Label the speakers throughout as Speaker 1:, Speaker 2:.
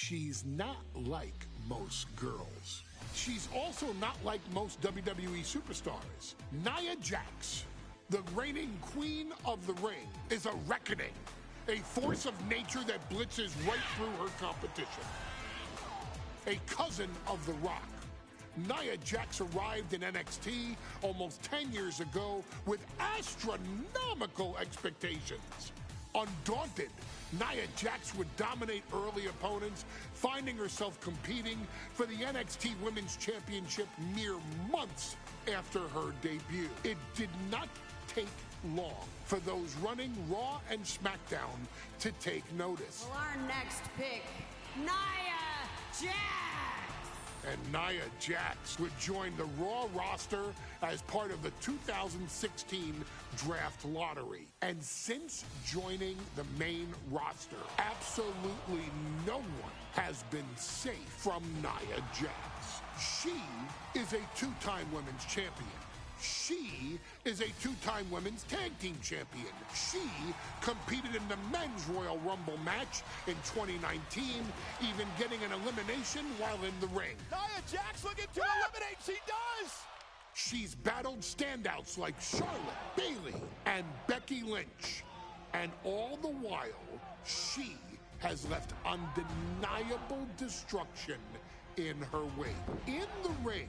Speaker 1: She's not like most girls. She's also not like most WWE superstars. Nia Jax, the reigning queen of the ring, is a reckoning, a force of nature that blitzes right through her competition. A cousin of The Rock, Nia Jax arrived in NXT almost 10 years ago with astronomical expectations. Undaunted, Nia Jax would dominate early opponents, finding herself competing for the NXT Women's Championship mere months after her debut. It did not take long for those running Raw and SmackDown to take notice.
Speaker 2: Well, our next pick, Nia Jax!
Speaker 1: And Nia Jax would join the Raw roster as part of the 2016 draft lottery. And since joining the main roster, absolutely no one has been safe from Nia Jax. She is a two-time women's champion. She is a two-time women's tag team champion. She competed in the men's Royal Rumble match in 2019, even getting an elimination while in the ring.
Speaker 3: Nia Jax looking to eliminate, she does!
Speaker 1: She's battled standouts like Charlotte, Bayley, and Becky Lynch. And all the while, she has left undeniable destruction in her wake. In the ring,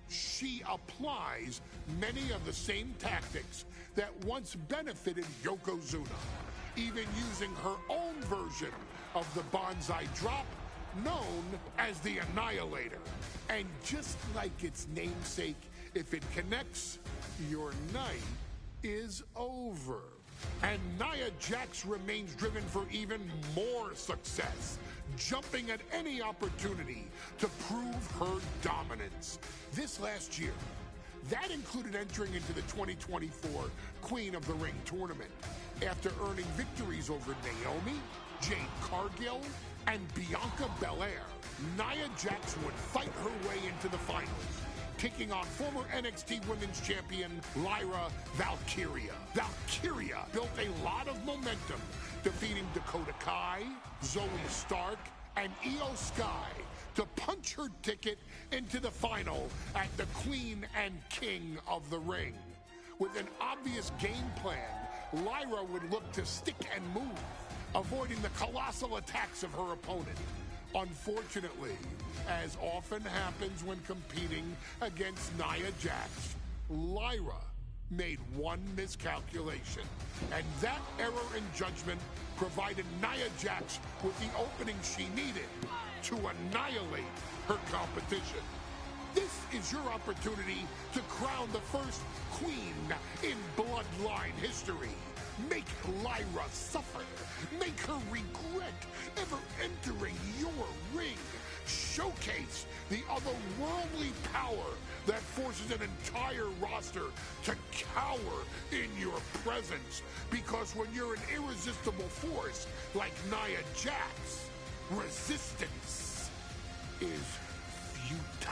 Speaker 1: she applies many of the same tactics that once benefited Yokozuna, even using her own version of the Banzai Drop, known as the Annihilator. And just like its namesake, if it connects, your night is over. And Nia Jax remains driven for even more success, jumping at any opportunity to prove her dominance. This last year, that included entering into the 2024 Queen of the Ring tournament after earning victories over Naomi, Jade Cargill, and Bianca Belair. Nia Jax would fight her way into the finals, taking on former NXT Women's Champion Lyra Valkyria. Valkyria built a lot of momentum, defeating Dakota Kai, Zoe Stark, and Io Sky to punch her ticket into the final at the Queen and King of the Ring. With an obvious game plan, Lyra would look to stick and move, avoiding the colossal attacks of her opponent. Unfortunately, as often happens when competing against Nia Jax, Lyra made one miscalculation, and that error in judgment provided Nia Jax with the opening she needed to annihilate her competition. This is your opportunity to crown the first queen in Bloodline history. Make Lyra suffer. Make her regret ever entering your ring. Showcase the otherworldly power that forces an entire roster to cower in your presence. Because when you're an irresistible force like Nia Jax, resistance is futile.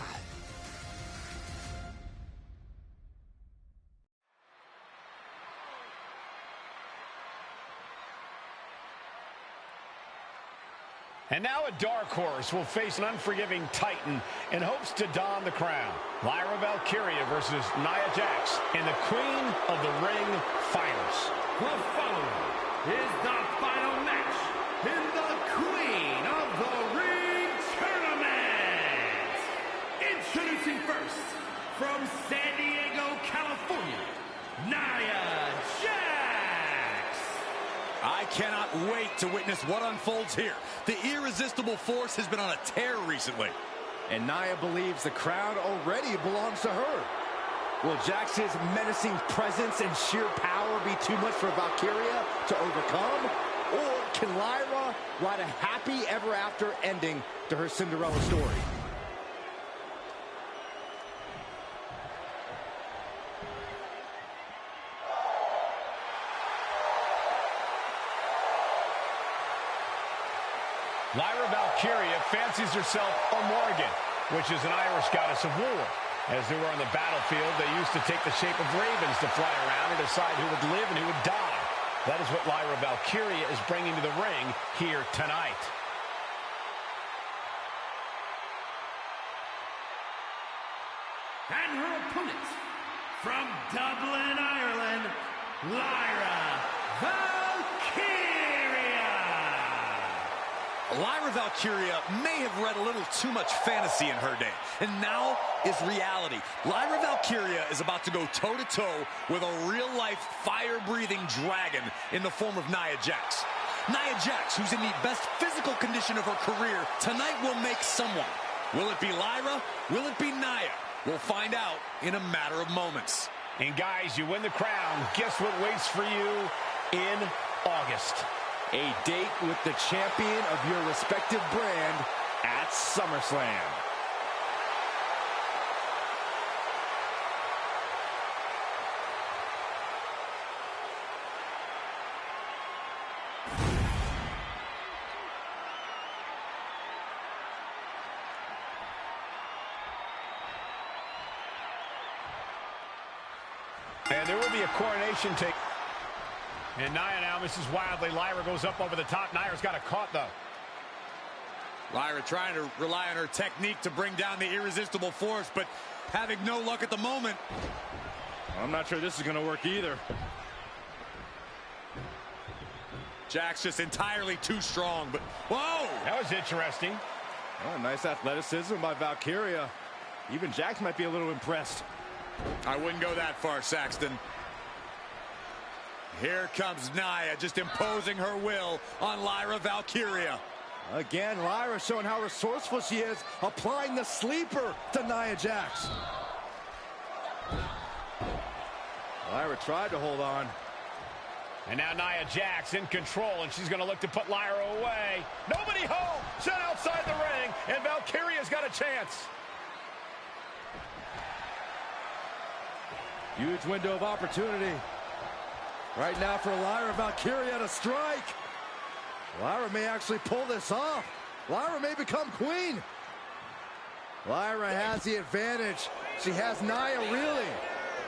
Speaker 4: And now a dark horse will face an unforgiving titan in hopes to don the crown. Lyra Valkyria versus Nia Jax in the Queen of the Ring Finals.
Speaker 5: The following is the final match in the Queen of the Ring Tournament. Introducing first, from San Diego, California, Nia Jax.
Speaker 3: I cannot wait to witness what unfolds here. The irresistible force has been on a tear recently.
Speaker 6: And Nia believes the crown already belongs to her. Will Jax's menacing presence and sheer power be too much for Valkyria to overcome? Or can Lyra write a happy ever after ending to her Cinderella story?
Speaker 4: Lyra Valkyria fancies herself a Morgan, which is an Irish goddess of war. As they were on the battlefield, they used to take the shape of ravens to fly around and decide who would live and who would die. That is what Lyra Valkyria is bringing to the ring here tonight.
Speaker 3: Lyra Valkyria may have read a little too much fantasy in her day, and now is reality. Lyra Valkyria is about to go toe-to-toe with a real-life, fire-breathing dragon in the form of Nia Jax. Nia Jax, who's in the best physical condition of her career, tonight will make someone. Will it be Lyra? Will it be Nia? We'll find out in a matter of moments.
Speaker 4: And guys, you win the crown. Guess what waits for you in August?
Speaker 6: A date with the champion of your respective brand at SummerSlam.
Speaker 4: And there will be a coronation take. And Nia now misses wildly. Lyra goes up over the top. Nia's got it caught, though.
Speaker 3: Lyra trying to rely on her technique to bring down the irresistible force, but having no luck at the moment.
Speaker 6: I'm not sure this is going to work either.
Speaker 3: Jax just entirely too strong, but whoa!
Speaker 4: That was interesting.
Speaker 6: Oh, nice athleticism by Valkyria. Even Jax might be a little impressed.
Speaker 3: I wouldn't go that far, Saxton. Here comes Nia, just imposing her will on Lyra Valkyria.
Speaker 6: Again, Lyra showing how resourceful she is, applying the sleeper to Nia Jax. Lyra tried to hold on.
Speaker 4: And now Nia Jax in control, and she's going to look to put Lyra away. Nobody home! Set outside the ring, and Valkyria's got a chance.
Speaker 6: Huge window of opportunity. Right now for Lyra Valkyria to strike. Lyra may actually pull this off. Lyra may become queen. Lyra has the advantage. She has Nia reeling.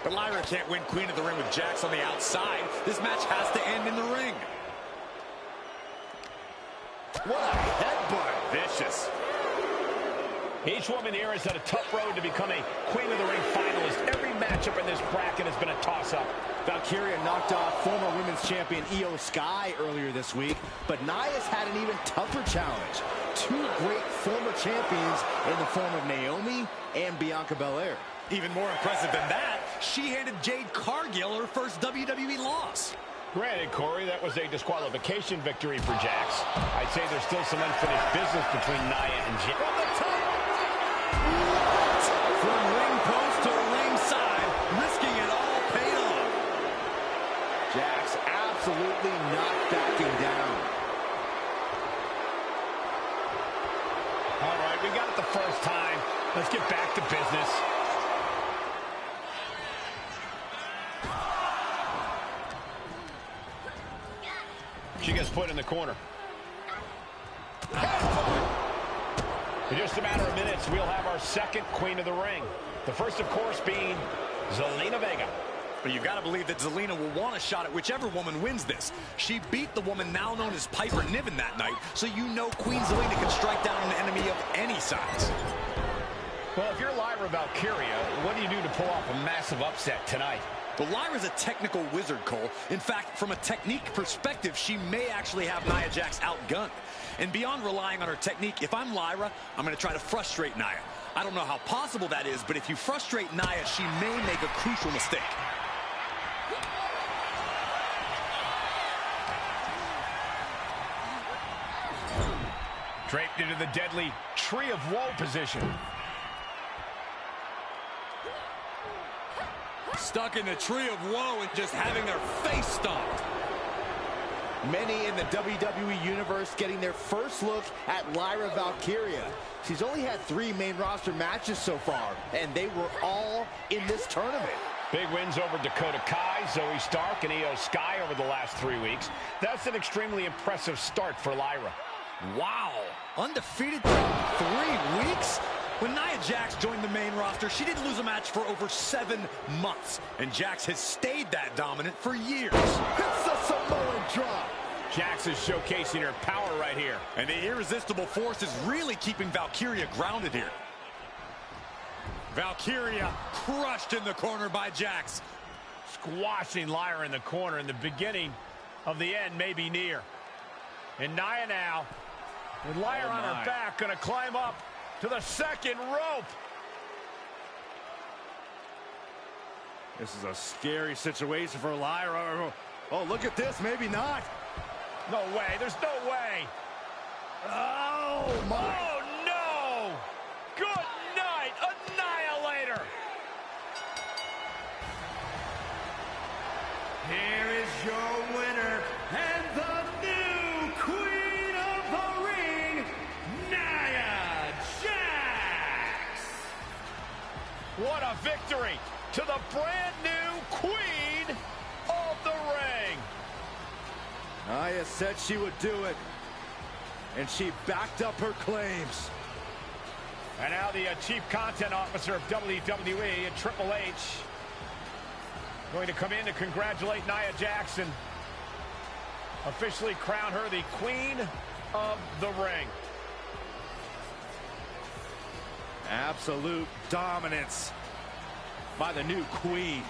Speaker 3: But Lyra can't win Queen of the Ring with Jax on the outside. This match has to end in the ring.
Speaker 6: What a headbutt.
Speaker 3: Vicious.
Speaker 4: Each woman here has had a tough road to become a Queen of the Ring finalist. Every matchup in this bracket has been a toss-up.
Speaker 6: Valkyria knocked off former women's champion Io Sky earlier this week, but Nia's had an even tougher challenge. Two great former champions in the form of Naomi and Bianca Belair.
Speaker 3: Even more impressive than that, she handed Jade Cargill her first WWE loss.
Speaker 4: Granted, Corey, that was a disqualification victory for Jax. I'd say there's still some unfinished business between Nia and Jade.
Speaker 3: From ring post to ringside, risking it all paid off.
Speaker 6: Jax absolutely not backing down.
Speaker 4: All right, we got it the first time. Let's get back to business. She gets put in the corner. In just a matter of minutes, we'll have our second Queen of the Ring. The first, of course, being Zelina Vega.
Speaker 3: But you've got to believe that Zelina will want a shot at whichever woman wins this. She beat the woman now known as Piper Niven that night, so you know Queen Zelina can strike down an enemy of any size.
Speaker 4: Well, if you're Lyra Valkyria, what do you do to pull off a massive upset tonight?
Speaker 3: But Lyra's a technical wizard, Cole. In fact, from a technique perspective, she may actually have Nia Jax outgunned. And beyond relying on her technique, if I'm Lyra, I'm going to try to frustrate Nia. I don't know how possible that is, but if you frustrate Nia, she may make a crucial mistake.
Speaker 4: Draped into the deadly Tree of Woe position.
Speaker 3: Stuck in the Tree of Woe and just having their face stomped.
Speaker 6: Many in the WWE Universe getting their first look at Lyra Valkyria. She's only had 3 main roster matches so far, and they were all in this tournament.
Speaker 4: Big wins over Dakota Kai, Zoe Stark, and Io Sky over the last 3 weeks. That's an extremely impressive start for Lyra.
Speaker 3: Wow, undefeated through 3 weeks? When Nia Jax joined the main roster, she didn't lose a match for over 7 months. And Jax has stayed that dominant for years.
Speaker 6: It's a Samoan drop.
Speaker 4: Jax is showcasing her power right here.
Speaker 3: And the irresistible force is really keeping Valkyria grounded here. Valkyria crushed in the corner by Jax.
Speaker 4: Squashing Lyra in the corner in the beginning. of the end may be near. And Nia now, with Lyra on her back, going to climb up to the second rope.
Speaker 6: This is a scary situation for Lyra. Oh, look at this. Maybe not.
Speaker 4: No way. There's no way.
Speaker 6: Oh, my.
Speaker 4: Oh, no. Good night, Annihilator.
Speaker 5: Here is your winner and the new Queen of the Ring, Nia Jax.
Speaker 4: What a victory to the brand new Queen of the Ring.
Speaker 6: Nia said she would do it, and she backed up her claims.
Speaker 4: And now the Chief Content Officer of WWE and Triple H going to come in to congratulate Nia Jax, officially crown her the Queen of the Ring.
Speaker 6: Absolute dominance by the new Queen.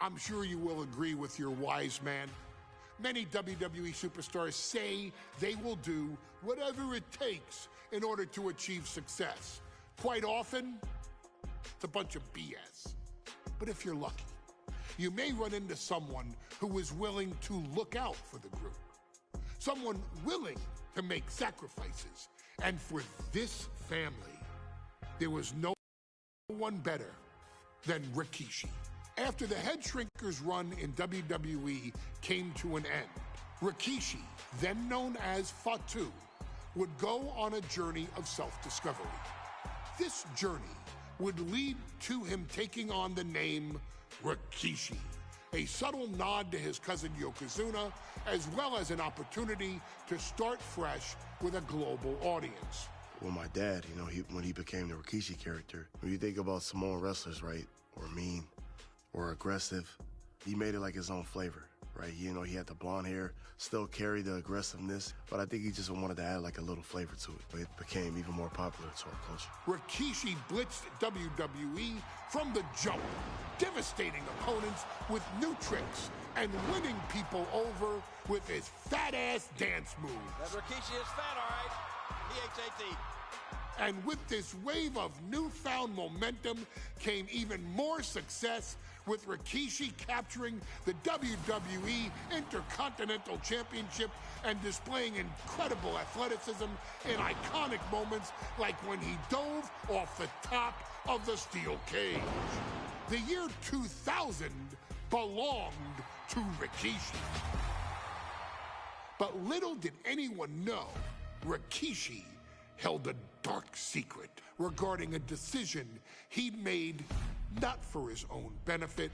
Speaker 1: I'm sure you will agree with your wise man. Many WWE superstars say they will do whatever it takes in order to achieve success. Quite often, it's a bunch of BS. But if you're lucky, you may run into someone who is willing to look out for the group. Someone willing to make sacrifices. And for this family, there was no one better than Rikishi. After the Head Shrinkers run in WWE came to an end, Rikishi, then known as Fatu, would go on a journey of self-discovery. This journey would lead to him taking on the name Rikishi, a subtle nod to his cousin Yokozuna, as well as an opportunity to start fresh with a global audience.
Speaker 7: Well, my dad, when he became the Rikishi character, when you think about Samoan wrestlers, right, or mean, or aggressive, he made it like his own flavor, right? He had the blonde hair, still carried the aggressiveness, but I think he just wanted to add like a little flavor to it. But it became even more popular to our culture.
Speaker 1: Rikishi blitzed WWE from the jump, devastating opponents with new tricks and winning people over with his fat-ass dance moves.
Speaker 8: That Rikishi is fat, all right. P-H-A-T.
Speaker 1: And with this wave of newfound momentum came even more success, with Rikishi capturing the WWE Intercontinental Championship and displaying incredible athleticism in iconic moments like when he dove off the top of the steel cage. The year 2000 belonged to Rikishi. But little did anyone know, Rikishi held a dark secret regarding a decision he'd made not for his own benefit,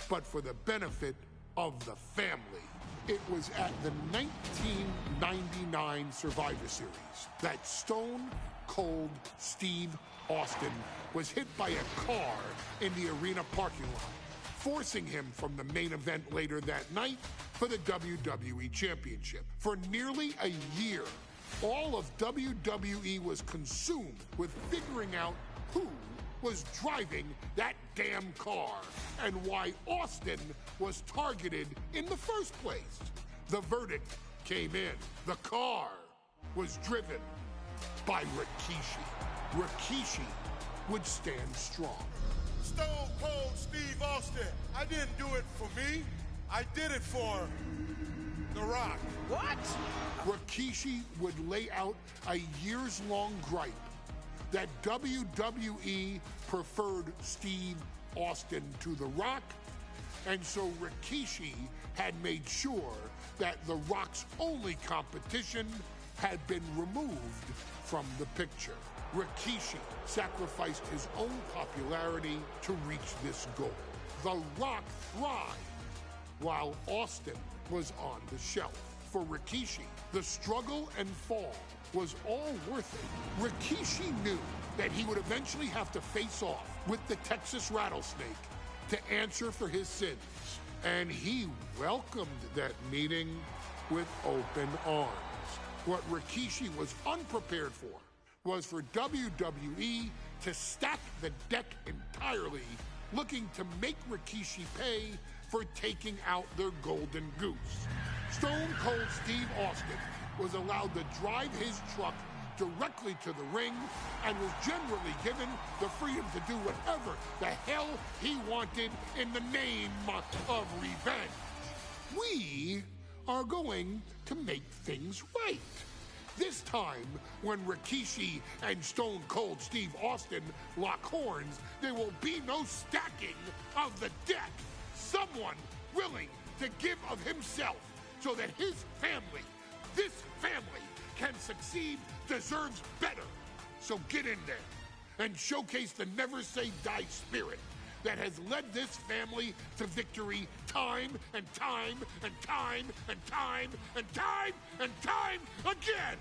Speaker 1: but for the benefit of the family. It was at the 1999 Survivor Series that Stone Cold Steve Austin was hit by a car in the arena parking lot, forcing him from the main event later that night for the WWE Championship. For nearly a year, all of WWE was consumed with figuring out who was driving that damn car and why Austin was targeted in the first place. The verdict came in. The car was driven by Rikishi. Rikishi would stand strong.
Speaker 9: Stone Cold Steve Austin. I didn't do it for me. I did it for The Rock.
Speaker 8: What?
Speaker 1: Rikishi would lay out a years-long gripe that WWE preferred Steve Austin to The Rock, and so Rikishi had made sure that The Rock's only competition had been removed from the picture. Rikishi sacrificed his own popularity to reach this goal. The Rock thrived while Austin was on the shelf. For Rikishi, the struggle and fall was all worth it. Rikishi knew that he would eventually have to face off with the Texas Rattlesnake to answer for his sins. And he welcomed that meeting with open arms. What Rikishi was unprepared for was for WWE to stack the deck entirely, looking to make Rikishi pay for taking out their golden goose. Stone Cold Steve Austin was allowed to drive his truck directly to the ring and was generally given the freedom to do whatever the hell he wanted in the name of revenge. We are going to make things right. This time, when Rikishi and Stone Cold Steve Austin lock horns, there will be no stacking of the deck. Someone willing to give of himself so that his family, this family, can succeed, deserves better. So get in there and showcase the never say die spirit that has led this family to victory time and time and time and time and time and time again.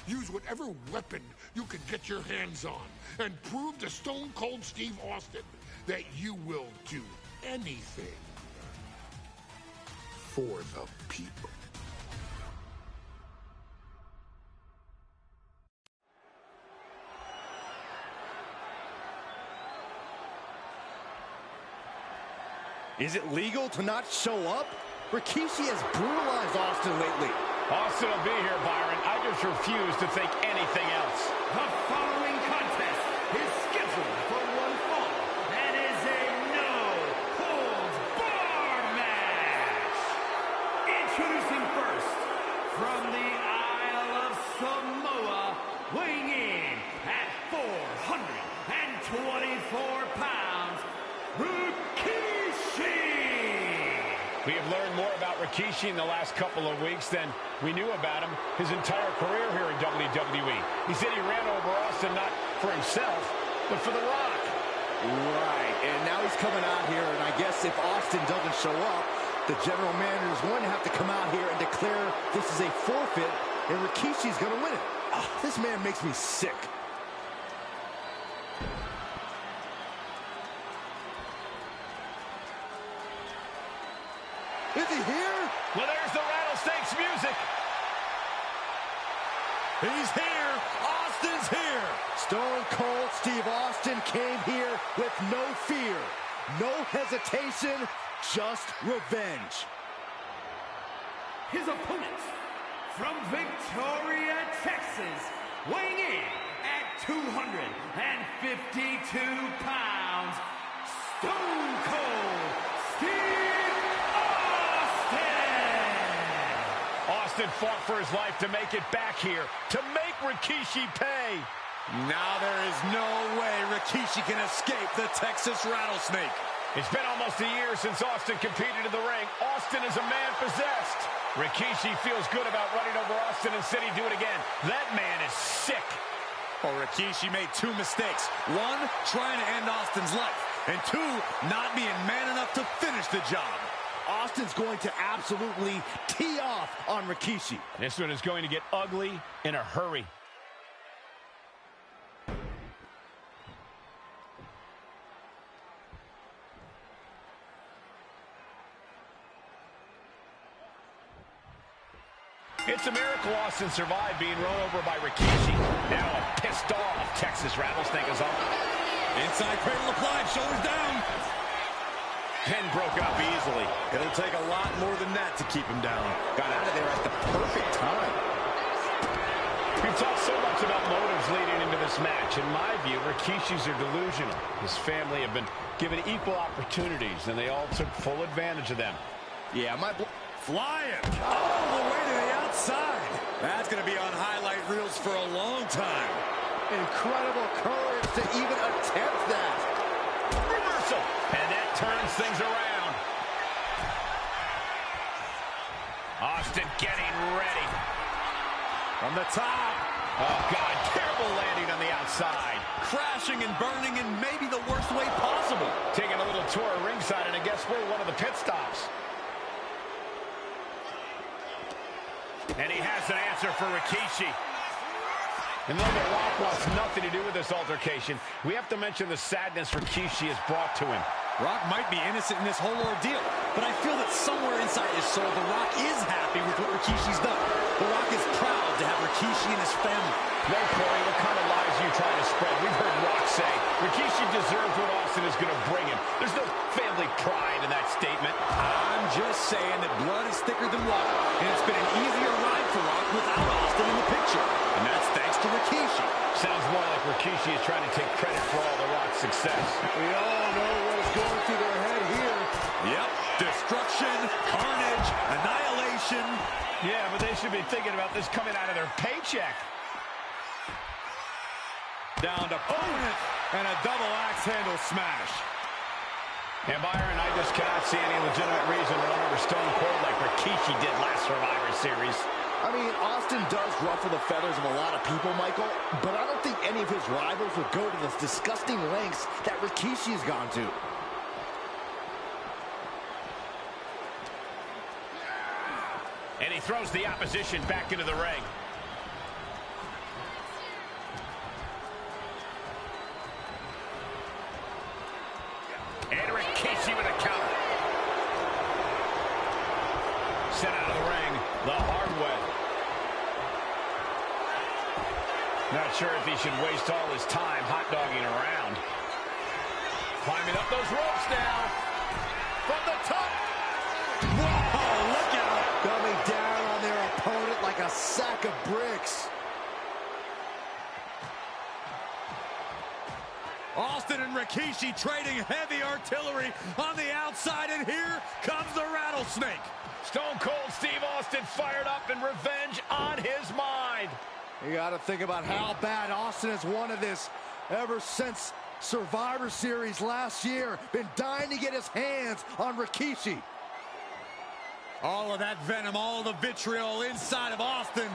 Speaker 1: Use whatever weapon you can get your hands on and prove to Stone Cold Steve Austin that you will do anything for the people.
Speaker 6: Is it legal to not show up? Rikishi has brutalized Austin lately.
Speaker 4: Austin will be here, Byron. I just refuse to think anything else.
Speaker 5: The following contest is scheduled for one fall and is a no-holds-barred match. Introducing first, from the Isle of Samoa, weighing in at 424 pounds, Rikishi!
Speaker 4: We have learned more about Rikishi in the last couple of weeks than we knew about him his entire career here in WWE. He said he ran over Austin not for himself, but for The Rock.
Speaker 6: Right, and now he's coming out here, and I guess if Austin doesn't show up, the general manager is going to have to come out here and declare this is a forfeit, and Rikishi's going to win it. Oh, this man makes me sick. Is he here?
Speaker 4: Well, there's the Rattlesnakes music.
Speaker 6: He's here. Austin's here. Stone Cold Steve Austin came here with no fear, no hesitation, just revenge.
Speaker 5: His opponent, from Victoria, Texas, weighing in at 252 pounds, Stone Cold Steve Austin!
Speaker 4: Austin fought for his life to make it back here, to make Rikishi pay.
Speaker 3: Now there is no way Rikishi can escape the Texas Rattlesnake.
Speaker 4: It's been almost a year since Austin competed in the ring. Austin is a man possessed. Rikishi feels good about running over Austin and said he'd do it again. That man is sick.
Speaker 3: Well, Rikishi made two mistakes. One, trying to end Austin's life. And two, not being man enough to finish the job.
Speaker 6: Austin's going to absolutely tee off on Rikishi.
Speaker 4: This one is going to get ugly in a hurry. It's a miracle Austin survived being run over by Rikishi. Now a pissed off Texas Rattlesnake is on.
Speaker 3: Inside cradle applied, shoulders down.
Speaker 4: Pin broken up easily.
Speaker 3: It'll take a lot more than that to keep him down.
Speaker 6: Got out of there at the perfect time.
Speaker 4: We've talked so much about motives leading into this match. In my view, Rikishis are delusional. His family have been given equal opportunities, and they all took full advantage of them.
Speaker 6: Yeah,
Speaker 3: flying all the way to the outside. That's going to be on highlight reels for a long time.
Speaker 6: Incredible courage to even attempt that.
Speaker 4: Reversal. And that turns things around. Austin getting ready.
Speaker 3: From the top.
Speaker 4: Oh, God. Terrible landing on the outside.
Speaker 3: Crashing and burning in maybe the worst way possible.
Speaker 4: Taking a little tour of ringside, and I guess we're one of the pit stops. And he has an answer for Rikishi. And though The Rock wants nothing to do with this altercation, we have to mention the sadness Rikishi has brought to him.
Speaker 3: Rock might be innocent in this whole ordeal, but I feel that somewhere inside his soul, The Rock is happy with what Rikishi's done. The Rock is proud to have Rikishi and his family.
Speaker 4: No, Corey, what kind of lies are you trying to spread? We've heard Rock say Rikishi deserves what Austin is going to bring him. There's no family pride in that statement.
Speaker 3: I'm just saying that blood is thicker than water, and it's been an easier ride for Rock without Austin in the picture. And that's thanks to Rikishi.
Speaker 4: Sounds more like Rikishi is trying to take credit for all The Rock's success.
Speaker 6: We all know what is going through their head here.
Speaker 3: Yep, destruction, carnage, annihilation.
Speaker 4: Yeah, but they should be thinking about this coming out of their paycheck.
Speaker 3: Down to opponent, and a double axe handle smash.
Speaker 4: And Byron, I just cannot see any legitimate reason to run over Stone Cold like Rikishi did last Survivor Series.
Speaker 6: I mean, Austin does ruffle the feathers of a lot of people, Michael, but I don't think any of his rivals would go to the disgusting lengths that Rikishi's gone to.
Speaker 4: And he throws the opposition back into the ring. And Rikishi with a counter. Sent out of the ring the hard way. Not sure if he should waste all his time hot-dogging around. Climbing up those ropes now. From the
Speaker 3: Rikishi trading heavy artillery on the outside, and here comes the rattlesnake.
Speaker 4: Stone Cold Steve Austin fired up and revenge on his mind.
Speaker 6: You got to think about how bad Austin has wanted this ever since Survivor Series last year. Been dying to get his hands on Rikishi.
Speaker 3: All of that venom, all the vitriol inside of Austin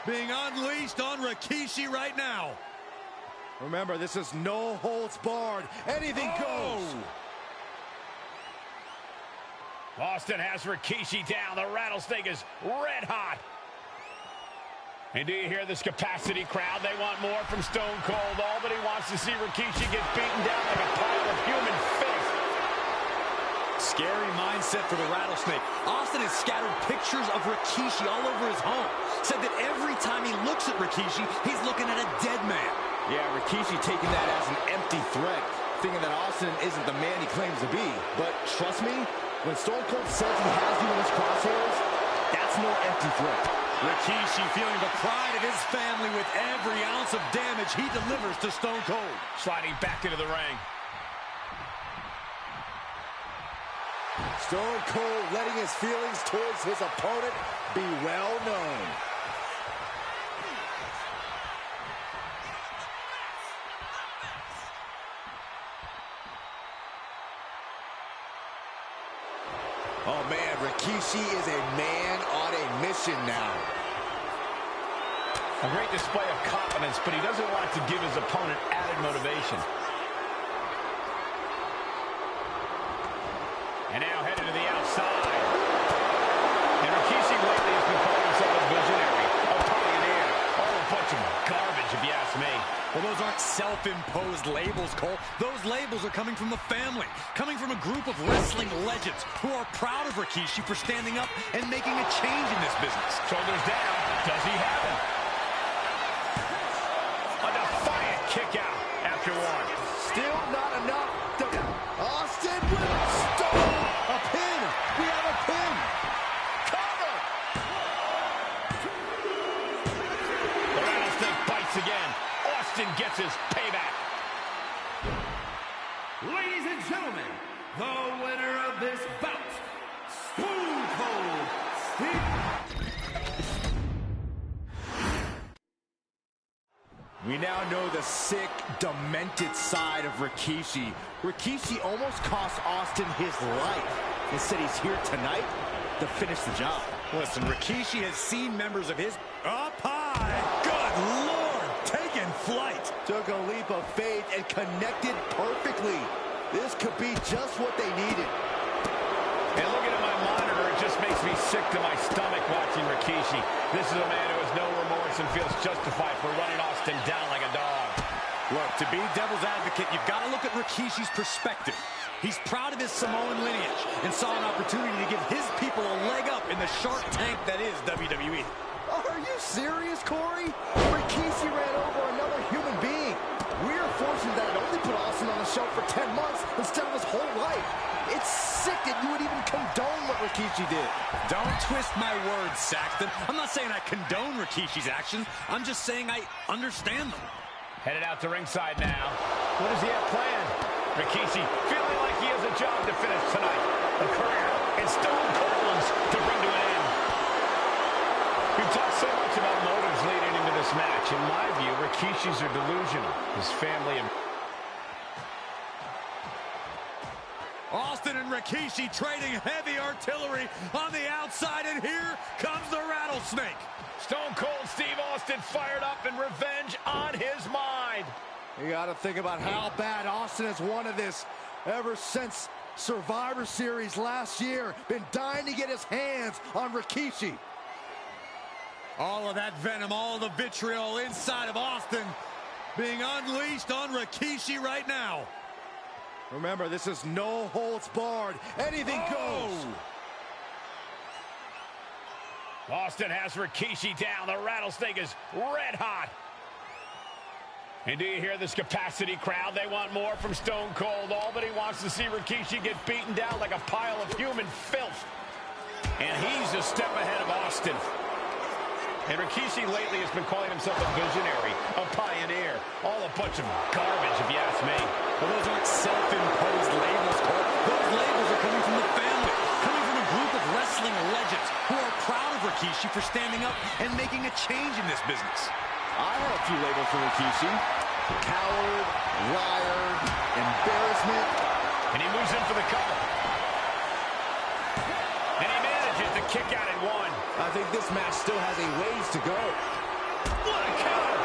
Speaker 3: being unleashed on Rikishi right now.
Speaker 6: Remember, this is no holds barred. Anything goes.
Speaker 4: Austin has Rikishi down. The rattlesnake is red hot. And do you hear this capacity crowd? They want more from Stone Cold. All but he wants to see Rikishi get beaten down like a pile of human filth.
Speaker 3: Scary mindset for the rattlesnake. Austin has scattered pictures of Rikishi all over his home. Said that every time he looks at Rikishi, he's looking at a dead man.
Speaker 6: Yeah, Rikishi taking that as an empty threat, thinking that Austin isn't the man he claims to be. But trust me, when Stone Cold says he has you in his crosshairs, that's no empty threat.
Speaker 3: Rikishi feeling the pride of his family with every ounce of damage he delivers to Stone Cold.
Speaker 4: Sliding back into the ring.
Speaker 6: Stone Cold letting his feelings towards his opponent be well known. Oh man, Rikishi is a man on a mission now.
Speaker 4: A great display of confidence, but he doesn't want to give his opponent added motivation. And now headed to the outside. And Rikishi lately has been calling himself a visionary, a pioneer. All a bunch of garbage, if you ask me.
Speaker 3: Well, those aren't self-imposed labels, Cole. Those labels are coming from the family, coming from a group of wrestling legends who are proud of Rikishi for standing up and making a change in this business.
Speaker 4: Shoulders down. Does he have it? A defiant kick out after one.
Speaker 6: Still not enough. Austin with Stone. A pin. We have a pin. Cover.
Speaker 4: The rattlesnake bites again. Austin gets his payback.
Speaker 5: Ladies and gentlemen, the winner of this bout, Stone Cold Steve.
Speaker 6: We now know the sick, demented side of Rikishi. Rikishi almost cost Austin his life. Instead, he's here tonight to finish the job.
Speaker 3: Listen, Rikishi has seen members of his up high. Good Lord, taking flight.
Speaker 6: Took a leap of faith and connected perfectly. This could be just what they needed.
Speaker 4: And looking at my monitor, it just makes me sick to my stomach watching Rikishi. This is a man who has no remorse and feels justified for running Austin down like a dog.
Speaker 3: Look, to be devil's advocate, you've got to look at Rikishi's perspective. He's proud of his Samoan lineage and saw an opportunity to give his people a leg up in the shark tank that is WWE.
Speaker 6: Are you serious, Corey? Rikishi ran over another human being. We're fortunate that it only put Austin on the show for 10 months instead of his whole life. It's sick that you would even condone what Rikishi did.
Speaker 3: Don't twist my words, Saxton. I'm not saying I condone Rikishi's actions. I'm just saying I understand them.
Speaker 4: Headed out to ringside now. What does he have planned? Rikishi feeling like he has a job to finish tonight. A career in Stone Cold's to bring to an end. We've talked so much about motives leading into this match. In my view, Rikishi's are delusional. His family and...
Speaker 3: Austin and Rikishi trading heavy artillery on the outside, and here comes the rattlesnake.
Speaker 4: Stone Cold Steve Austin fired up and revenge on his mind.
Speaker 6: You got to think about how bad Austin has wanted this ever since Survivor Series last year. Been dying to get his hands on Rikishi.
Speaker 3: All of that venom, all the vitriol inside of Austin being unleashed on Rikishi right now.
Speaker 6: Remember, this is no holds barred. Anything goes.
Speaker 4: Austin has Rikishi down. The rattlesnake is red hot. And do you hear this capacity crowd? They want more from Stone Cold. All but he wants to see Rikishi get beaten down like a pile of human filth. And he's a step ahead of Austin. And Rikishi lately has been calling himself a visionary, a pioneer. All a bunch of garbage, if you ask me.
Speaker 3: Well, those aren't self-imposed labels, Cole. Those labels are coming from the family, coming from a group of wrestling legends who are proud of Rikishi for standing up and making a change in this business.
Speaker 6: I have a few labels for Rikishi. Coward, liar, embarrassment.
Speaker 4: And he moves in for the cover. And he manages to kick out at one.
Speaker 6: I think this match still has a ways to go.
Speaker 4: What a counter!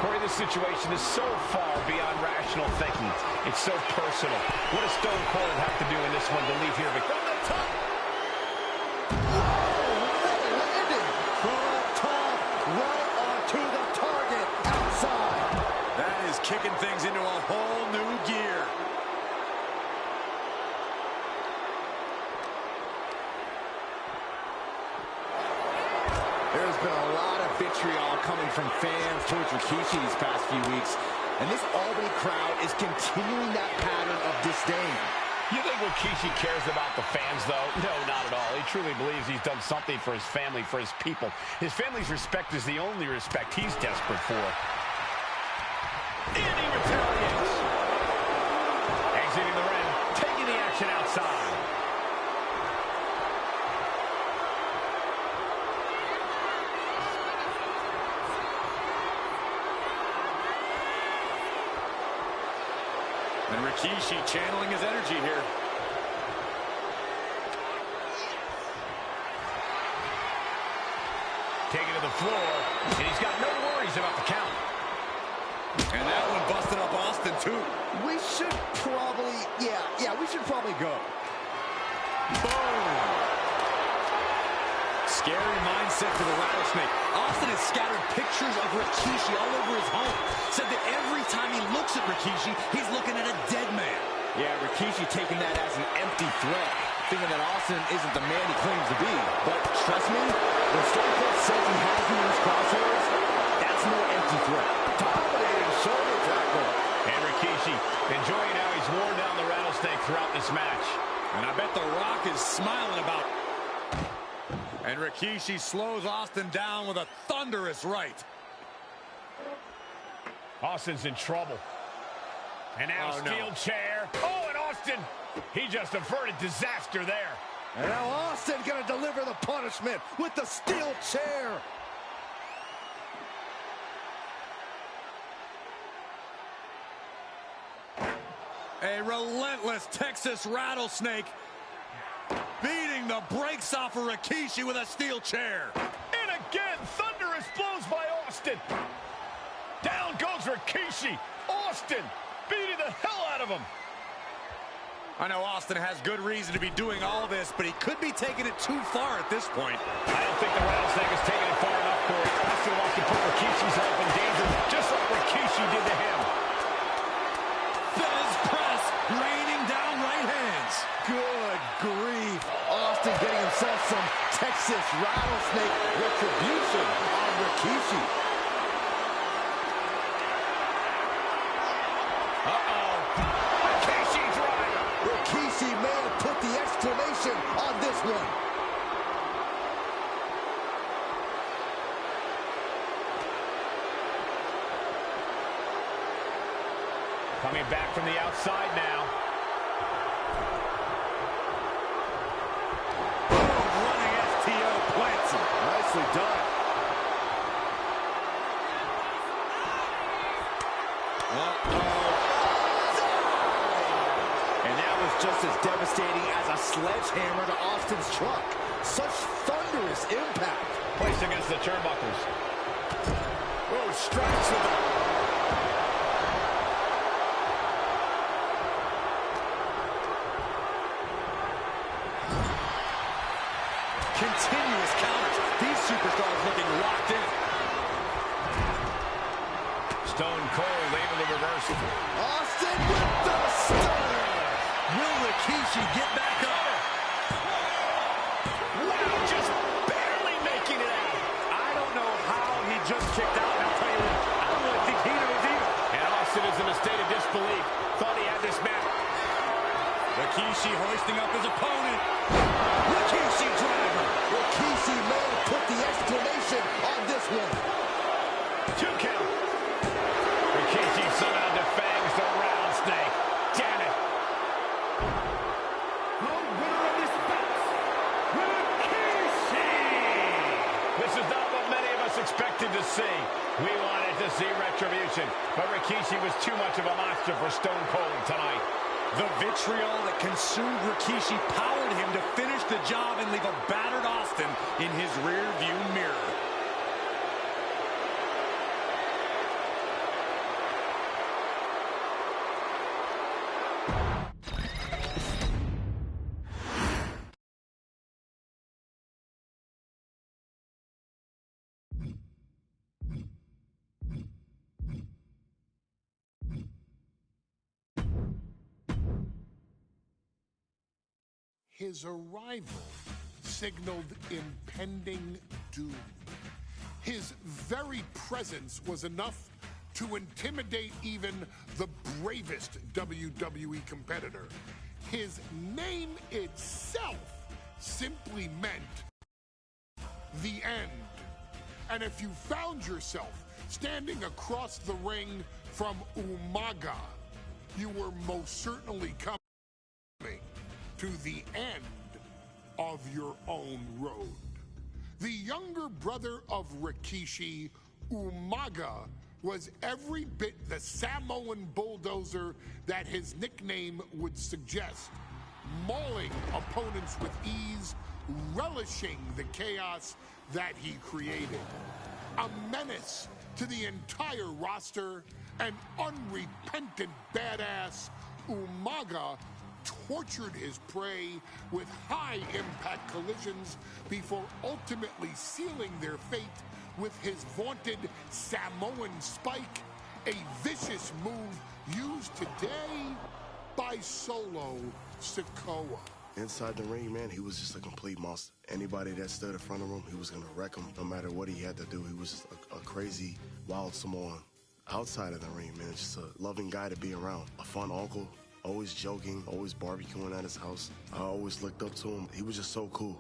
Speaker 4: Corey, this situation is so far beyond rational thinking. It's so personal. What does Stone Cold have to do in this one to leave here victorious? From the top!
Speaker 6: Landing from the top, right onto the target, outside.
Speaker 3: That is kicking things into a whole new gear.
Speaker 6: There's been a lot of vitriol coming from fans towards Rikishi these past few weeks, and this Albany crowd is continuing that pattern of disdain.
Speaker 4: You think Rikishi cares about the fans, though? No, not at all. He truly believes he's done something for his family, for his people. His family's respect is the only respect he's desperate for. And he retaliates. Exiting the ring, taking the action outside.
Speaker 3: And Rikishi channeling his energy here.
Speaker 4: Taking to the floor, and he's got no worries about the count.
Speaker 3: And that one busted up Austin, too.
Speaker 6: We should probably, we should probably go.
Speaker 3: Boom! Scary mindset for the Rattlesnake. Austin has scattered pictures of Rikishi all over his home. Said that every time he looks at Rikishi, he's looking at a dead man.
Speaker 6: Yeah, Rikishi taking that as an empty threat, thinking that Austin isn't the man he claims to be. But trust me, when Stone Cold says he has him in his crosshairs, that's no empty threat. Dominating shoulder tackle.
Speaker 4: And Rikishi enjoying how he's worn down the Rattlesnake throughout this match.
Speaker 3: And I bet The Rock is smiling about it. And Rikishi slows Austin down with a thunderous right.
Speaker 4: Austin's in trouble. And now steel chair. Oh, and Austin, he just averted disaster there.
Speaker 6: And now Austin gonna deliver the punishment with the steel chair.
Speaker 3: A relentless Texas Rattlesnake beating the brakes off of Rikishi with a steel chair.
Speaker 4: And again, thunderous blows by Austin. Down goes Rikishi. Austin beating the hell out of him.
Speaker 3: I know Austin has good reason to be doing all this, but he could be taking it too far at this point.
Speaker 4: I don't think the Rattlesnake is taking it far enough, Corey. Austin wants to put Rikishi's life in danger, just like Rikishi did to him.
Speaker 3: Fez press, raining down right hands.
Speaker 6: Good grief. Austin getting himself some Texas Rattlesnake retribution on Rikishi.
Speaker 4: Rikishi driver.
Speaker 6: Rikishi may have put the exclamation on this one.
Speaker 4: Coming back from the outside now.
Speaker 3: Running STO plants him.
Speaker 6: Nicely done. And that was just as devastating as a sledgehammer to Austin's truck. Such thunderous impact.
Speaker 4: Placed against the turnbuckles.
Speaker 3: Oh, strikes with it. Continuous counters. These superstars looking locked in.
Speaker 4: Stone Cold able to reverse it.
Speaker 6: Austin with the stunner.
Speaker 3: Will Rikishi get back up?
Speaker 4: Wow, just barely making it out.
Speaker 3: I don't know how he just kicked out, and I'll tell you what, I don't really think he knows either.
Speaker 4: And Austin is in a state of disbelief. Thought he had this match.
Speaker 3: Rikishi hoisting up his opponent. Rikishi driver.
Speaker 6: Rikishi may have put the exclamation on this one.
Speaker 4: 2 count. Rikishi somehow defangs the round snake. Damn it.
Speaker 5: The winner of this bout, Rikishi!
Speaker 4: This is not what many of us expected to see. We wanted to see retribution, but Rikishi was too much of a monster for Stone Cold tonight.
Speaker 3: The vitriol that consumed Rikishi powered him to finish the job and leave a battered Austin in his rear-view mirror.
Speaker 1: His arrival signaled impending doom. His very presence was enough to intimidate even the bravest WWE competitor. His name itself simply meant the end. And if you found yourself standing across the ring from Umaga, you were most certainly coming to the end of your own road. The younger brother of Rikishi, Umaga, was every bit the Samoan bulldozer that his nickname would suggest, mauling opponents with ease, relishing the chaos that he created. A menace to the entire roster, an unrepentant badass, Umaga tortured his prey with high-impact collisions before ultimately sealing their fate with his vaunted Samoan spike, a vicious move used today by Solo Sikoa.
Speaker 7: Inside the ring, man, he was just a complete monster. Anybody that stood in front of him, he was going to wreck him no matter what he had to do. He was just a crazy, wild Samoan. Outside of the ring, man, just a loving guy to be around. A fun uncle. Always joking, always barbecuing at his house. I always looked up to him. He was just so cool.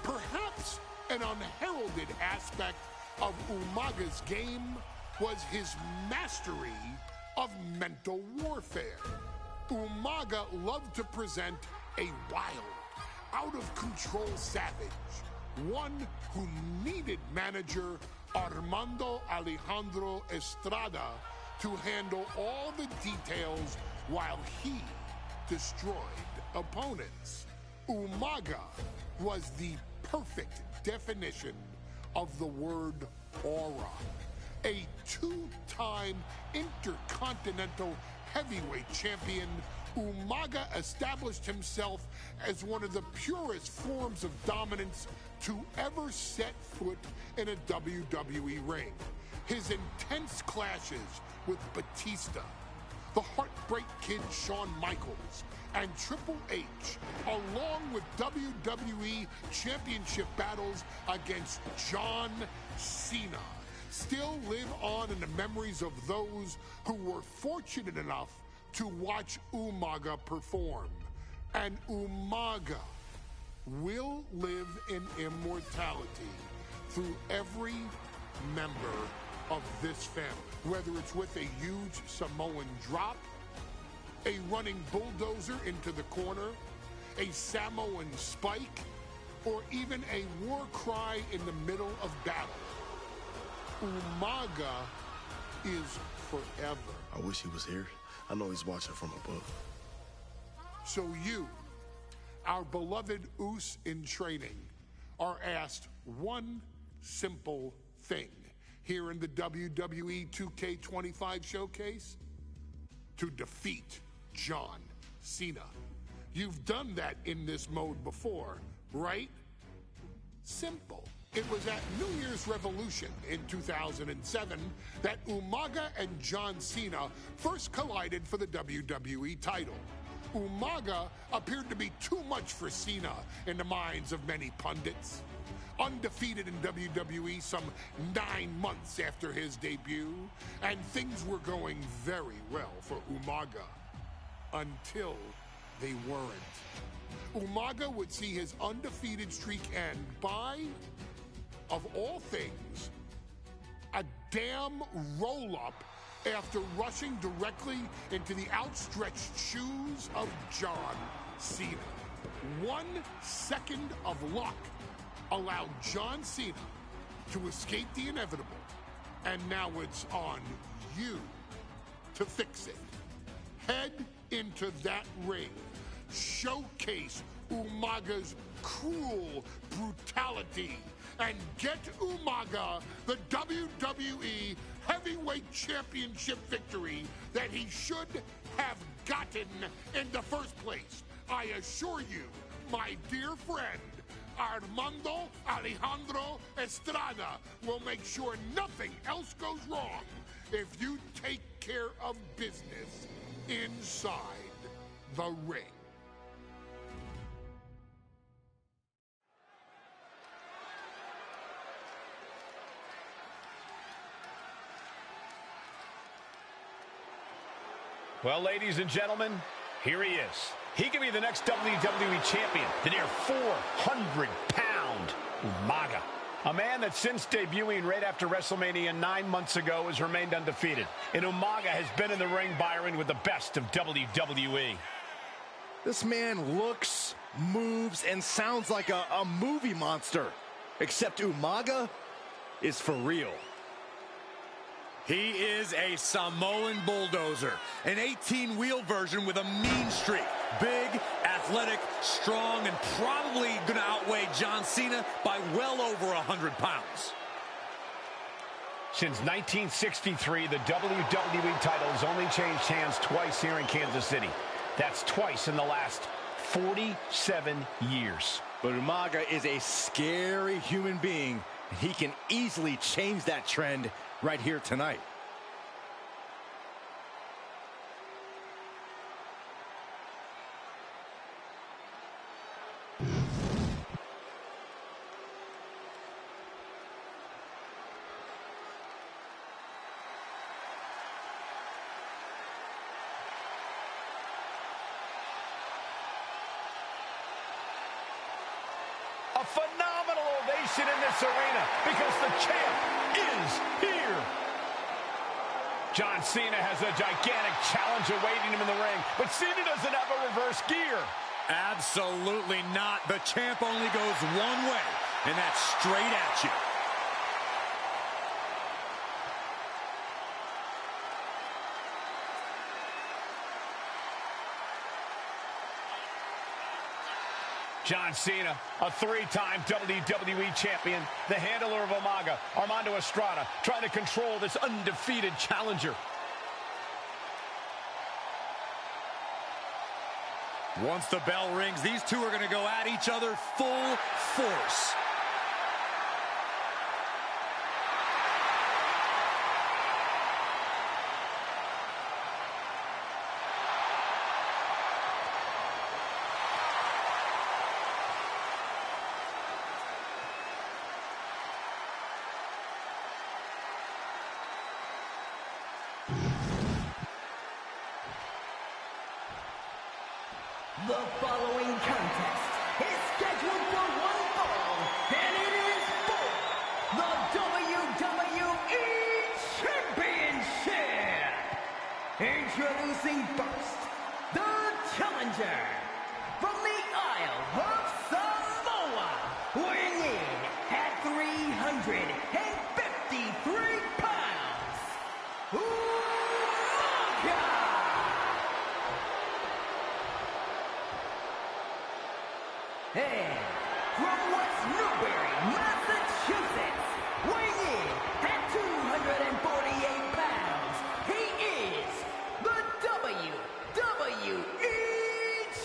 Speaker 1: Perhaps an unheralded aspect of Umaga's game was his mastery of mental warfare. Umaga loved to present a wild, out-of-control savage, one who needed manager Armando Alejandro Estrada to handle all the details while he destroyed opponents. Umaga was the perfect definition of the word aura. A two-time intercontinental heavyweight champion, Umaga established himself as one of the purest forms of dominance to ever set foot in a WWE ring. His intense clashes with Batista, the Heartbreak Kid Shawn Michaels, and Triple H, along with WWE Championship battles against John Cena, still live on in the memories of those who were fortunate enough to watch Umaga perform. And Umaga will live in immortality through every member of this family, whether it's with a huge Samoan drop, a running bulldozer into the corner, a Samoan spike, or even a war cry in the middle of battle. Umaga is forever.
Speaker 7: I wish he was here. I know he's watching from above.
Speaker 1: So you, our beloved Us in training, are asked one simple thing here in the WWE 2K25 showcase: to defeat John Cena. You've done that in this mode before, right? Simple. It was at New Year's Revolution in 2007 that Umaga and John Cena first collided for the WWE title. Umaga appeared to be too much for Cena in the minds of many pundits. Undefeated in WWE some 9 months after his debut, and things were going very well for Umaga. Until they weren't. Umaga would see his undefeated streak end by, of all things, a damn roll-up after rushing directly into the outstretched shoes of John Cena. 1 second of luck allowed John Cena to escape the inevitable, and now it's on you to fix it. Head into that ring. Showcase Umaga's cruel brutality and get Umaga the WWE Heavyweight Championship victory that he should have gotten in the first place. I assure you, my dear friend, Armando Alejandro Estrada will make sure nothing else goes wrong if you take care of business inside the ring.
Speaker 4: Well, ladies and gentlemen, here he is. He can be the next WWE champion, the near 400-pound Umaga. A man that since debuting right after WrestleMania 9 months ago has remained undefeated. And Umaga has been in the ring, Byron, with the best of WWE.
Speaker 6: This man looks, moves, and sounds like a movie monster. Except Umaga is for real.
Speaker 3: He is a Samoan bulldozer, an 18-wheel version with a mean streak. Big, athletic, strong, and probably going to outweigh John Cena by well over 100 pounds.
Speaker 4: Since 1963, the WWE title has only changed hands twice here in Kansas City. That's twice in the last 47 years.
Speaker 6: But Umaga is a scary human being. He can easily change that trend right here tonight.
Speaker 4: A phenomenal ovation in this arena because the champ is here. John Cena has a gigantic challenge awaiting him in the ring, but Cena doesn't have a reverse gear.
Speaker 3: Absolutely not. The champ only goes one way, and that's straight at you.
Speaker 4: John Cena, a 3-time WWE champion, the handler of Umaga, Armando Estrada, trying to control this undefeated challenger.
Speaker 3: Once the bell rings, these two are going to go at each other full force.
Speaker 2: The following contest is scheduled for one fall, and it is for the WWE Championship. Introducing first, the challenger from the Isle of Samoa, weighing in at 353 pounds, Umaga. And from West Newbury, Massachusetts, weighing in at 248 pounds, he is the WWE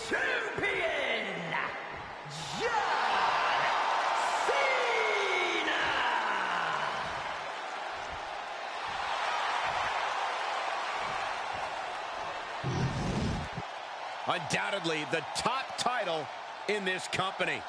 Speaker 2: Champion, John Cena!
Speaker 3: Undoubtedly the top title in this company.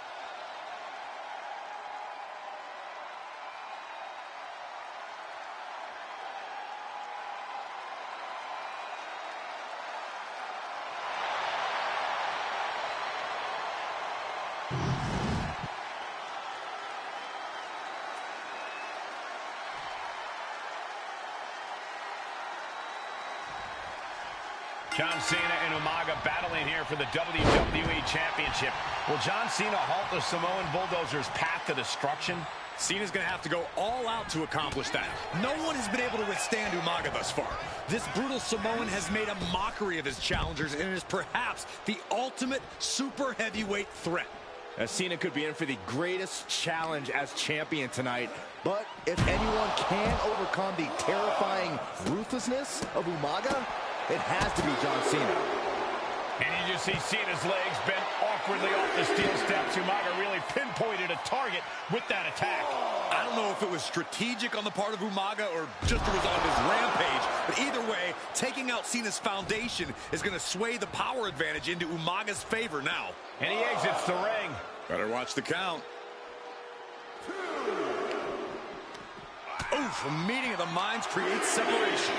Speaker 4: John Cena and Umaga battling here for the WWE Championship. Will John Cena halt the Samoan Bulldozer's path to destruction?
Speaker 3: Cena's going to have to go all out to accomplish that. No one has been able to withstand Umaga thus far. This brutal Samoan has made a mockery of his challengers and is perhaps the ultimate super heavyweight threat.
Speaker 6: As Cena could be in for the greatest challenge as champion tonight. But if anyone can overcome the terrifying ruthlessness of Umaga, it has to be John Cena.
Speaker 4: And you just see Cena's legs bent awkwardly off the steel steps. Umaga really pinpointed a target with that attack.
Speaker 3: I don't know if it was strategic on the part of Umaga or just a result of his rampage, but either way, taking out Cena's foundation is going to sway the power advantage into Umaga's favor now.
Speaker 4: And he exits the ring.
Speaker 3: Better watch the count. Oof, a meeting of the minds creates separation.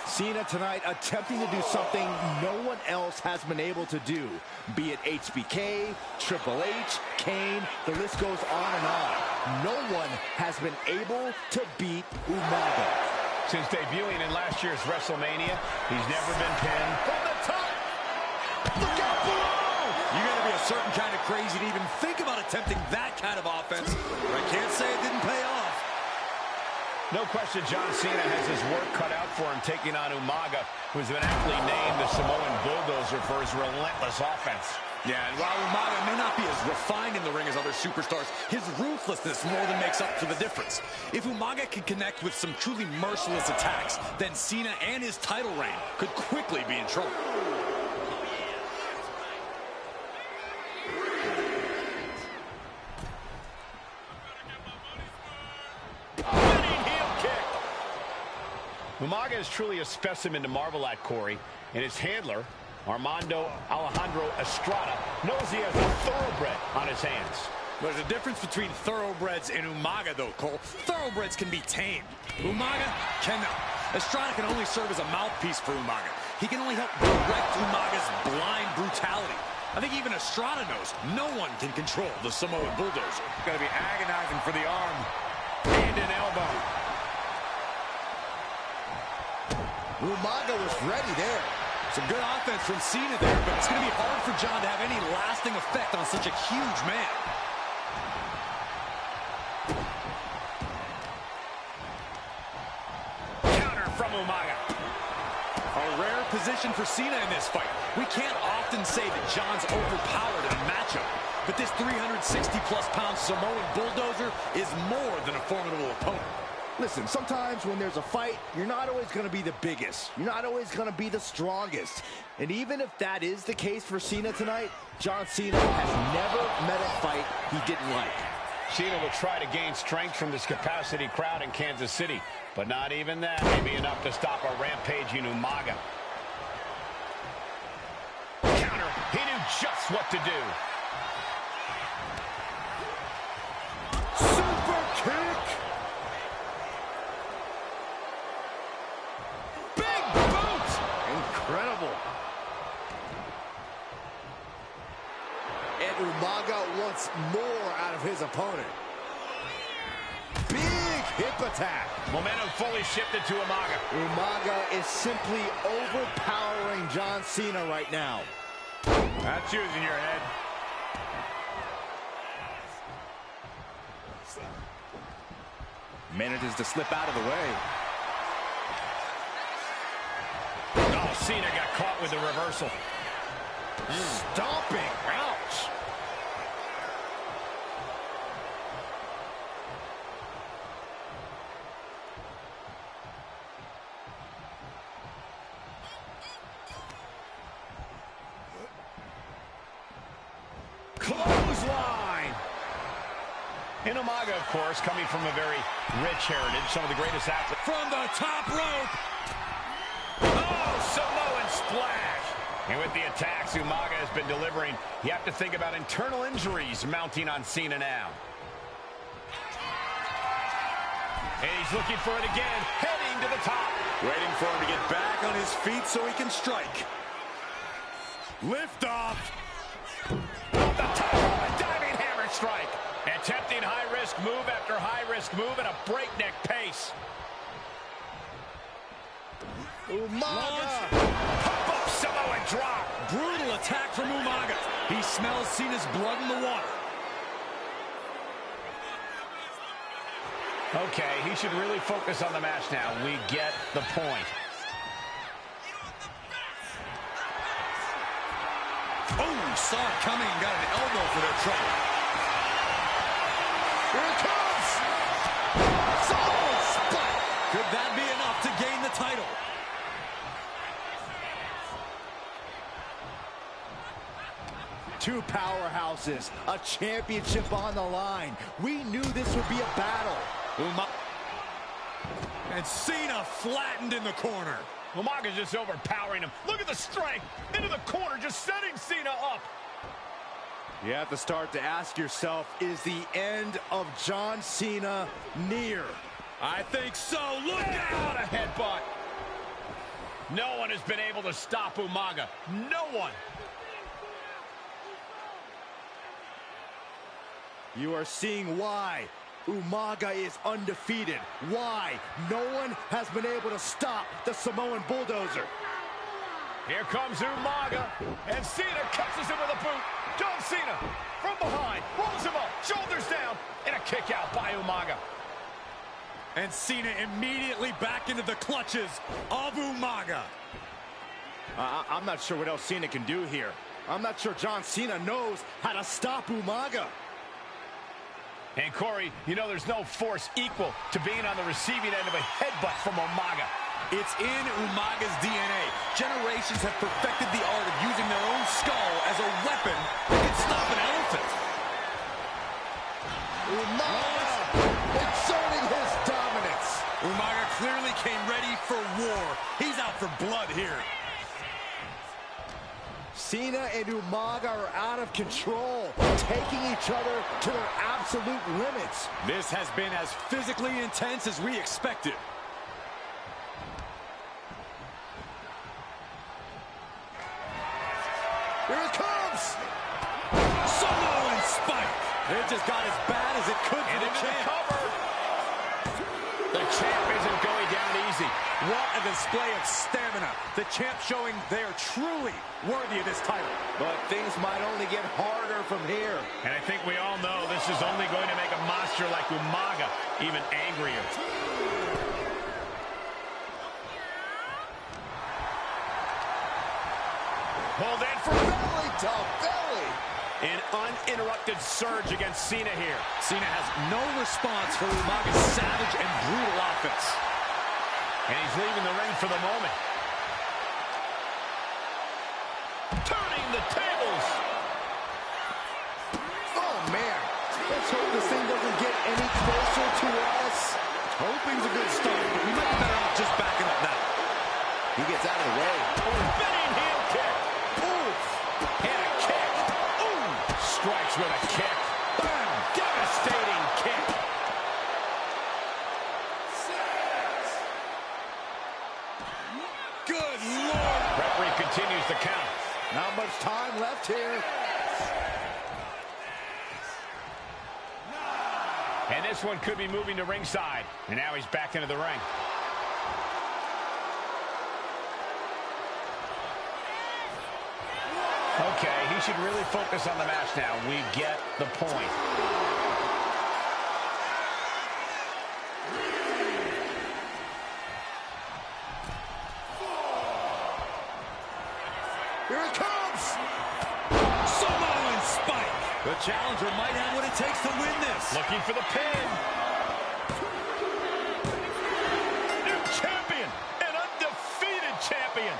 Speaker 6: Cena tonight attempting to do something no one else has been able to do. Be it HBK, Triple H, Kane, the list goes on and on. No one has been able to beat Umaga.
Speaker 4: Since debuting in last year's WrestleMania, he's never been pinned.
Speaker 6: From the top! Look out below!
Speaker 3: You got to be a certain kind of crazy to even think about attempting that kind of offense. But I can't say it didn't pay off.
Speaker 4: No question John Cena has his work cut out for him taking on Umaga, who's been aptly named the Samoan Bulldozer for his relentless offense.
Speaker 3: Yeah, and while Umaga may not be as refined in the ring as other superstars, his ruthlessness more than makes up for the difference. If Umaga can connect with some truly merciless attacks, then Cena and his title reign could quickly be in trouble.
Speaker 4: Umaga is truly a specimen to marvel at, Corey, and his handler, Armando Alejandro Estrada, knows he has a thoroughbred on his hands.
Speaker 3: There's a difference between thoroughbreds and Umaga, though, Cole. Thoroughbreds can be tamed. Umaga cannot. Estrada can only serve as a mouthpiece for Umaga. He can only help direct Umaga's blind brutality. I think even Estrada knows no one can control the Samoan Bulldozer.
Speaker 4: Got to be agonizing for the arm and an elbow.
Speaker 6: Umaga was ready there.
Speaker 3: Some good offense from Cena there, but it's going to be hard for John to have any lasting effect on such a huge man.
Speaker 4: Counter from Umaga.
Speaker 3: A rare position for Cena in this fight. We can't often say that John's overpowered in a matchup, but this 360-plus pound Samoan Bulldozer is more than a formidable opponent.
Speaker 6: Listen, sometimes when there's a fight, you're not always going to be the biggest. You're not always going to be the strongest. And even if that is the case for Cena tonight, John Cena has never met a fight he didn't like.
Speaker 4: Cena will try to gain strength from this capacity crowd in Kansas City, but not even that may be enough to stop a rampaging Umaga. Counter. He knew just what to do.
Speaker 6: Super kick! Incredible. And Umaga wants more out of his opponent. Big hip attack.
Speaker 4: Momentum fully shifted to Umaga.
Speaker 6: Umaga is simply overpowering John Cena right now.
Speaker 4: That's using your head.
Speaker 6: Manages to slip out of the way.
Speaker 4: Cena got caught with the reversal.
Speaker 6: Stomping. Ouch.
Speaker 4: Clothesline. And Umaga, of course, coming from a very rich heritage, some of the greatest athletes.
Speaker 3: From the top rope.
Speaker 4: Oh, Samoan splash. And with the attacks Umaga has been delivering, you have to think about internal injuries mounting on Cena now. And he's looking for it again, heading to the top.
Speaker 3: Waiting for him to get back on his feet so he can strike. Lift off.
Speaker 4: Off the top of a diving hammer strike. Attempting high-risk move after high-risk move at a breakneck pace.
Speaker 6: Umaga.
Speaker 4: drop.
Speaker 3: Brutal attack from Umaga. He smells Cena's blood in the water.
Speaker 4: Okay, he should really focus on the match now. We get the point.
Speaker 3: Oh, saw it coming and got an elbow for their trouble.
Speaker 6: Here it comes! Samoan spot!
Speaker 3: Could that be enough to gain the title?
Speaker 6: Two powerhouses, a championship on the line. We knew this would be a battle.
Speaker 3: And Cena flattened in the corner.
Speaker 4: Umaga's just overpowering him. Look at the strength. Into the corner, just setting Cena up.
Speaker 6: You have to start to ask yourself, is the end of John Cena near?
Speaker 3: I think so. Look out!
Speaker 4: A headbutt. No one has been able to stop Umaga. No one.
Speaker 6: You are seeing why Umaga is undefeated. Why no one has been able to stop the Samoan bulldozer.
Speaker 4: Here comes Umaga, and Cena catches him with a boot. John Cena from behind, rolls him up, shoulders down, and a kick out by Umaga.
Speaker 3: And Cena immediately back into the clutches of Umaga.
Speaker 6: I'm not sure what else Cena can do here. I'm not sure John Cena knows how to stop Umaga.
Speaker 4: And Corey, you know there's no force equal to being on the receiving end of a headbutt from Umaga.
Speaker 3: It's in Umaga's DNA. Generations have perfected the art of using their own skull as a weapon that can stop an elephant.
Speaker 6: Umaga exerting his dominance.
Speaker 3: Umaga clearly came ready for war. He's out for blood here.
Speaker 6: Cena and Umaga are out of control, taking each other to their absolute limits.
Speaker 3: This has been as physically intense as we expected.
Speaker 6: Here it comes!
Speaker 3: Samoan spike! It just got as bad as it could for the champ.
Speaker 4: The champ isn't going down easy.
Speaker 3: What a display of stamina. The champ showing they are truly worthy of this title.
Speaker 6: But things might only get harder from here.
Speaker 4: And I think we all know this is only going to make a monster like Umaga even angrier. Pulled in for
Speaker 6: Belly to belly.
Speaker 4: an uninterrupted surge against Cena here.
Speaker 3: Cena has no response for Umaga's savage and brutal offense.
Speaker 4: And he's leaving the ring for the moment. Turning the tables.
Speaker 6: Oh, man. Let's hope this thing doesn't get any closer to us.
Speaker 3: Hoping's a good start, but we might be better off just backing up now.
Speaker 6: He gets out of the way.
Speaker 4: Spinning heel kick. Ooh. And a kick. Ooh. Strikes with a kick. Bam. Devastating kick.
Speaker 3: Good Lord.
Speaker 4: Referee continues the count.
Speaker 6: Not much time left here.
Speaker 4: And this one could be moving to ringside. And now he's back into the ring. Okay, he should really focus on the match now. We get the point.
Speaker 6: Here it comes!
Speaker 3: Samoan spike. The challenger might have what it takes to win this.
Speaker 4: Looking for the pin. New champion, an undefeated champion.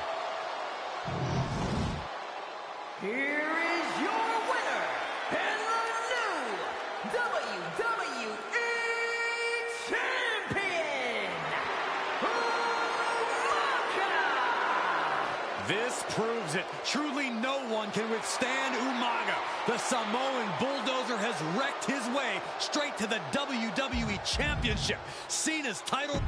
Speaker 2: Here is your winner, and the new WWE Champion, Umaga!
Speaker 3: This proves it. Truly no one can withstand Umaga. The Samoan bulldozer has wrecked his way straight to the WWE Championship. Cena's title...